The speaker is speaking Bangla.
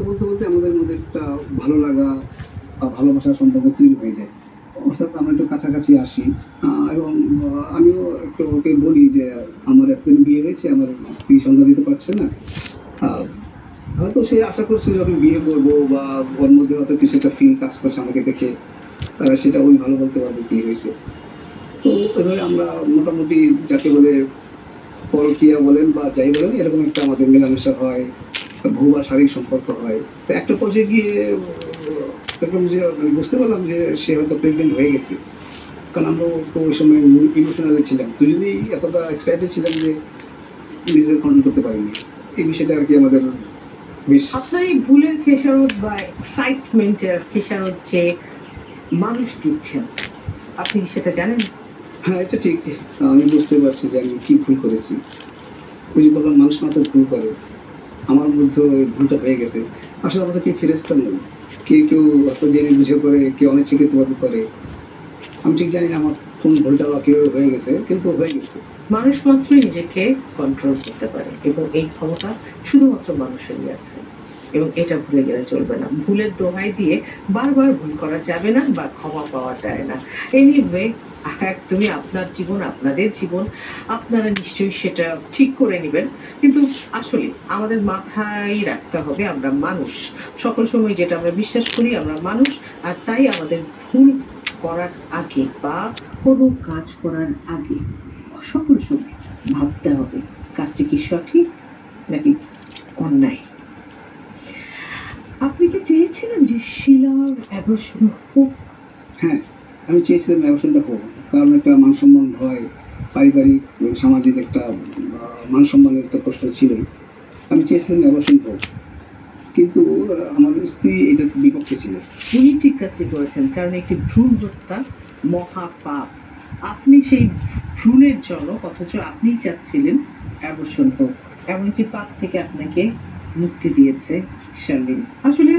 কথা বলতে বলতে আমাদের মধ্যে একটা ভালো লাগা বা ভালোবাসার সম্পর্ক তৈরি হয়ে যায়। অর্থাৎ আমরা একটু কাছাকাছি আসি এবং আমিও একটু ওকে বলি যে আমার এতদিন বিয়ে হয়েছে, আমার স্ত্রী সংজ্ঞা দিতে পারছে না। আহ, হয়তো সে আশা করছে যখন বিয়ে করবো বা ওর মধ্যে হয়তো কিছু একটা ফিল কাজ করছে আমাকে দেখে, সেটা ওই ভালো বলতে পারবে কি হয়েছে। তো এভাবে আমরা মোটামুটি যাকে বলে পরকীয়া বলেন বা যাই বলেন, এরকম একটা আমাদের মেলামেশা হয়, ভূ বা শারীরিক সম্পর্ক হয়। তো একটা পর্যায়ে গিয়ে দেখলাম যে মানে বুঝতে পারলাম যে সে হয়তো প্রেগনেন্ট হয়ে গেছে। কারণ আমরা তো ওই সময় ইমোশনালি ছিলাম, দুজনেই এতটা এক্সাইটেড ছিলাম যে নিজেদের কন্ট্রোল করতে পারিনি। এই বিষয়টা আর কি আমাদের বেশ। আপনার এই ভুলের খেসারত বা এক্সাইটমেন্টের খেসারত যে মানুষ দিচ্ছেন, আপনি কি সেটা জানেন? হ্যাঁ, এটা ঠিক। আমি বুঝতে পারছি যে আমি কি ভুল করেছি। ওই যে বললাম, মানুষ মাত্র ভুল করে, আমার মধ্যে ওই ভুলটা হয়ে গেছে। আসলে আমরা তো কেউ ফেরেস্তা নই। কেউ অত জেনে বুঝে করে, কেউ অনিচ্ছাকৃতভাবে করে। আমি ঠিক জানি না আমার কোন ভুলটা বা কিভাবে হয়ে গেছে, কিন্তু হয়ে গেছে। মানুষ মাত্রই নিজেকে কন্ট্রোল করতে পারে এবং এই ক্ষমতা শুধুমাত্র মানুষেরই আছে, এবং এটা ভুলে গেলে চলবে না। ভুলের দোহাই দিয়ে বারবার ভুল করা যাবে না বা ক্ষমা পাওয়া যায় না। এনিওয়ে, একদমই আপনার জীবন, আপনাদের জীবন, আপনারা নিশ্চয়ই সেটা ঠিক করে নেবেন। কিন্তু আসলে আমাদের মাথায় রাখতে হবে আমরা মানুষ। সকল সময় যেটা আমরা বিশ্বাস করি, আমরা মানুষ। আর তাই আমাদের ভুল করার আগে বা কোনো কাজ করার আগে সকল সময় ভাবতে হবে কাজটি কি সঠিক নাকি অন্যায়। আপনি কি চেয়েছিলেন যে শিলার অ্যাবর্শন হোক? হ্যাঁ, আমি চেয়েছিলাম ব্যবসাটা হোক। কারণ একটা মান সম্মান ভয়, পারিবারিক এবং সামাজিক একটা মান সম্মানের তো প্রশ্ন ছিলই। আমি চেয়েছিলাম ব্যবসায়ী হোক, কিন্তু আমার স্ত্রী এটার বিপক্ষে ছিলেন। উনি ঠিক কাজটি করেছেন, কারণ একটি ভ্রূণ হত্যা মহাপাপ। আপনি সেই ভ্রূণের জনক, অথচ আপনিই চাচ্ছিলেন অ্যাবর্শন হোক। এমন একটি পাপ থেকে আপনাকে মুক্তি দিয়েছে শার্লিন। আসলে